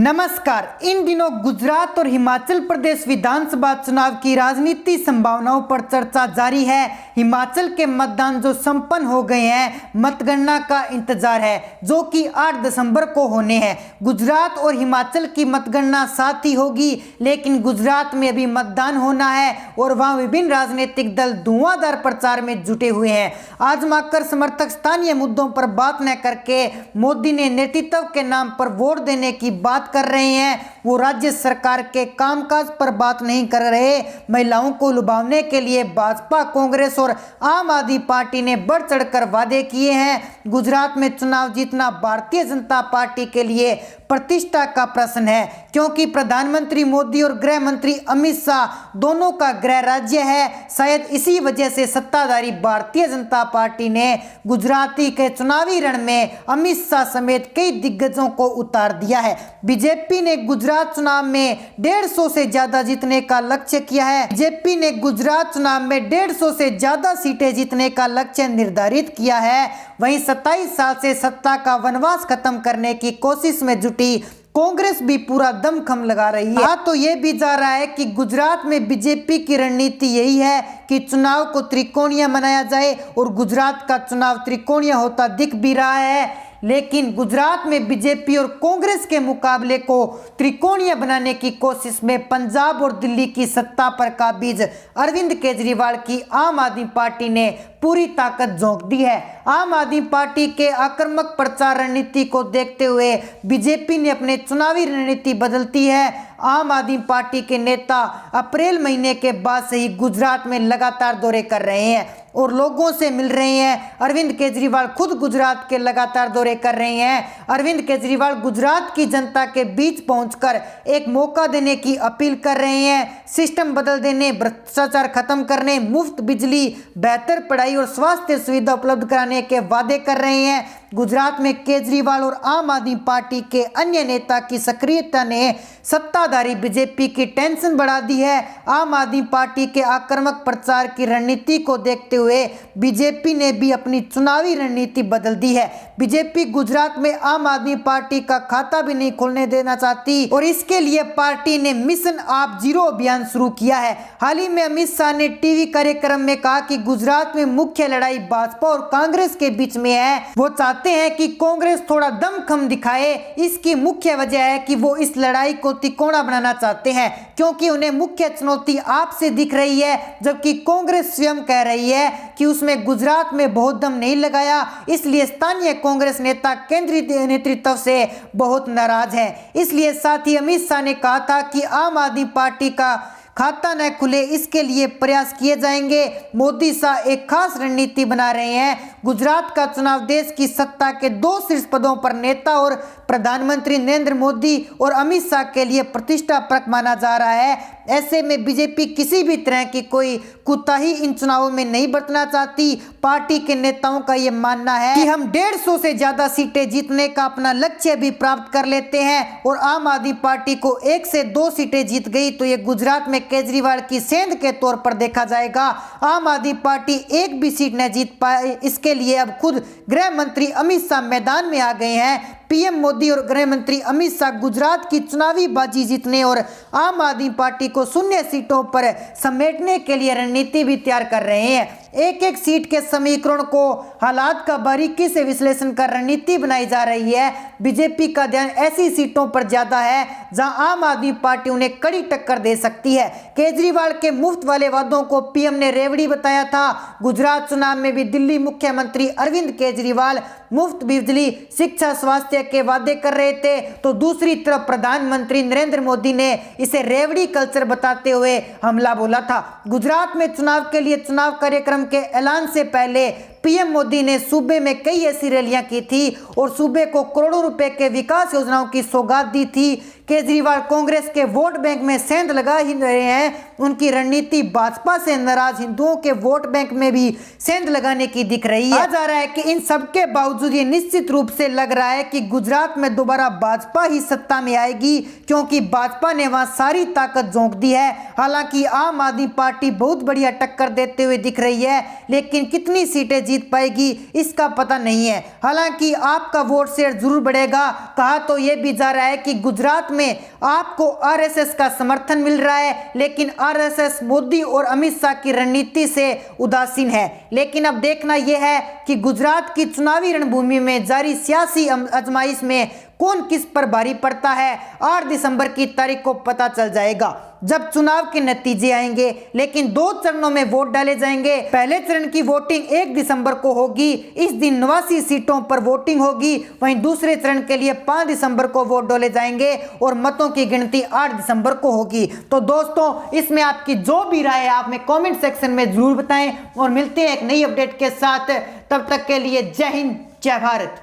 नमस्कार। इन दिनों गुजरात और हिमाचल प्रदेश विधानसभा चुनाव की राजनीति संभावनाओं पर चर्चा जारी है। हिमाचल के मतदान जो संपन्न हो गए हैं, मतगणना का इंतजार है जो कि 8 दिसंबर को होने हैं। गुजरात और हिमाचल की मतगणना साथ ही होगी, लेकिन गुजरात में अभी मतदान होना है और वहां विभिन्न राजनीतिक दल धुआंधार प्रचार में जुटे हुए हैं। आजमाकर समर्थक स्थानीय मुद्दों पर बात न करके मोदी ने नेतृत्व के नाम पर वोट देने की बात कर रहे हैं। वो राज्य सरकार के कामकाज पर बात नहीं कर रहे। महिलाओं को लुभाने के लिए भाजपा, कांग्रेस और आम आदमी पार्टी ने बढ़ चढ़कर वादे किए हैं। गुजरात में चुनाव जीतना भारतीय जनता पार्टी के लिए प्रतिष्ठा का प्रश्न है, क्योंकि प्रधानमंत्री मोदी और गृह मंत्री अमित शाह दोनों का गृह राज्य है। शायद इसी वजह से सत्ताधारी भारतीय जनता पार्टी ने गुजराती के चुनावी रण में अमित शाह समेत कई दिग्गजों को उतार दिया है। बीजेपी ने गुजरात चुनाव में 150 से ज्यादा जीतने का लक्ष्य किया है। बीजेपी ने गुजरात चुनाव में 150 से ज्यादा सीटें जीतने का लक्ष्य निर्धारित किया है। वहीं 27 साल से सत्ता का वनवास खत्म करने की कोशिश में जुटी कांग्रेस भी पूरा दमखम लगा रही है। तो ये भी जा रहा है कि गुजरात में बीजेपी की रणनीति यही है कि चुनाव को त्रिकोणीय बनाया जाए, और गुजरात का चुनाव त्रिकोणीय होता दिख भी रहा है। लेकिन गुजरात में बीजेपी और कांग्रेस के मुकाबले को त्रिकोणीय बनाने की कोशिश में पंजाब और दिल्ली की सत्ता पर काबिज अरविंद केजरीवाल की आम आदमी पार्टी ने पूरी ताकत झोंक दी है। आम आदमी पार्टी के आक्रामक प्रचार रणनीति को देखते हुए बीजेपी ने अपने चुनावी रणनीति बदलती है। आम आदमी पार्टी के नेता अप्रैल महीने के बाद से ही गुजरात में लगातार दौरे कर रहे हैं और लोगों से मिल रहे हैं। अरविंद केजरीवाल खुद गुजरात के लगातार दौरे कर रहे हैं। अरविंद केजरीवाल गुजरात की जनता के बीच पहुंचकर एक मौका देने की अपील कर रहे हैं। सिस्टम बदल देने, भ्रष्टाचार खत्म करने, मुफ्त बिजली, बेहतर पढ़ाई और स्वास्थ्य सुविधा उपलब्ध कराने के वादे कर रहे हैं। गुजरात में केजरीवाल और आम आदमी पार्टी के अन्य नेता की सक्रियता ने सत्ताधारी बीजेपी की टेंशन बढ़ा दी है। आम आदमी पार्टी के आक्रामक प्रचार की रणनीति को देखते हुए बीजेपी ने भी अपनी चुनावी रणनीति बदल दी है। बीजेपी गुजरात में आम आदमी पार्टी का खाता भी नहीं खोलने देना चाहती, और इसके लिए पार्टी ने मिशन आप जीरो अभियान शुरू किया है। हाल ही में अमित शाह ने टीवी कार्यक्रम में कहा कि गुजरात में मुख्य लड़ाई भाजपा और कांग्रेस के बीच में है। वो चाहते हैं कि कांग्रेस थोड़ा दमखम दिखाए। इसकी मुख्य वजह है कि वो इस लड़ाई को तिकोना बनाना चाहते हैं, क्योंकि उन्हें मुख्य चुनौती आपसे दिख रही है, जबकि कांग्रेस स्वयं कह रही है कि उसमें गुजरात में बहुत दम नहीं लगाया। इसलिए स्थानीय कांग्रेस नेता केंद्रीय नेतृत्व से बहुत नाराज हैं। इसलिए साथ ही अमित शाह ने कहा था कि आम आदमी पार्टी का खाता न खुले, इसके लिए प्रयास किए जाएंगे। मोदी शाह एक खास रणनीति बना रहे हैं। गुजरात का चुनाव देश की सत्ता के 2 शीर्ष पदों पर नेता और प्रधानमंत्री नरेंद्र मोदी और अमित शाह के लिए प्रतिष्ठाप्रक माना जा रहा है। ऐसे में बीजेपी किसी भी तरह की कोई कुताही इन चुनावों में नहीं बरतना चाहती। पार्टी के नेताओं का यह मानना है कि हम 150 से ज्यादा सीटें जीतने का अपना लक्ष्य भी प्राप्त कर लेते हैं, और आम आदमी पार्टी को 1 से 2 सीटें जीत गई तो ये गुजरात में केजरीवाल की सेंध के तौर पर देखा जाएगा। आम आदमी पार्टी एक भी सीट न जीत पाए, इसके लिए अब खुद गृह मंत्री अमित शाह मैदान में आ गए हैं। पीएम मोदी और गृह मंत्री अमित शाह गुजरात की चुनावी बाजी जीतने और आम आदमी पार्टी को 0 सीटों पर समेटने के लिए रणनीति भी तैयार कर रहे हैं। एक एक सीट के समीकरण को हालात का बारीकी से विश्लेषण कर रणनीति बनाई जा रही है। बीजेपी का ध्यान ऐसी सीटों पर ज्यादा है जहां आम आदमी पार्टी उन्हें कड़ी टक्कर दे सकती है। केजरीवाल के मुफ्त वाले वादों को पीएम ने रेवड़ी बताया था। गुजरात चुनाव में भी दिल्ली मुख्यमंत्री अरविंद केजरीवाल मुफ्त बिजली, शिक्षा, स्वास्थ्य के वादे कर रहे थे, तो दूसरी तरफ प्रधानमंत्री नरेंद्र मोदी ने इसे रेवड़ी कल्चर बताते हुए हमला बोला था। गुजरात में चुनाव के लिए चुनाव कार्यक्रम के ऐलान से पहले पीएम मोदी ने सूबे में कई ऐसी रैलियां की थी और सूबे को करोड़ों रुपए के विकास योजनाओं की सौगात दी थी। केजरीवाल कांग्रेस के वोट बैंक में सेंध लगा ही रहे हैं। उनकी रणनीति भाजपा से नाराज हिंदुओं के वोट बैंक में भी सेंध लगाने की दिख रही है। जा रहा है कि इन सबके बावजूद ये निश्चित रूप से लग रहा है कि गुजरात में दोबारा भाजपा ही सत्ता में आएगी, क्योंकि भाजपा ने वहां सारी ताकत झोंक दी है। हालांकि आम आदमी पार्टी बहुत बढ़िया टक्कर देते हुए दिख रही है, लेकिन कितनी सीटें जीत पाएगी इसका पता नहीं है। हालांकि आपका वोट शेयर जरूर बढ़ेगा। कहा तो यह भी जा रहा है कि गुजरात में आपको आरएसएस का समर्थन मिल रहा है, लेकिन आरएसएस मोदी और अमित शाह की रणनीति से उदासीन है। लेकिन अब देखना यह है कि गुजरात की चुनावी रणभूमि में जारी सियासी आजमाइश में कौन किस पर भारी पड़ता है। 8 दिसंबर की तारीख को पता चल जाएगा जब चुनाव के नतीजे आएंगे। लेकिन 2 चरणों में वोट डाले जाएंगे। पहले चरण की वोटिंग 1 दिसंबर को होगी। इस दिन 89 सीटों पर वोटिंग होगी। वहीं दूसरे चरण के लिए 5 दिसंबर को वोट डाले जाएंगे और मतों की गिनती 8 दिसंबर को होगी। तो दोस्तों, इसमें आपकी जो भी राय है आप हमें कमेंट सेक्शन में जरूर बताएं और मिलते हैं एक नई अपडेट के साथ। तब तक के लिए जय हिंद, जय भारत।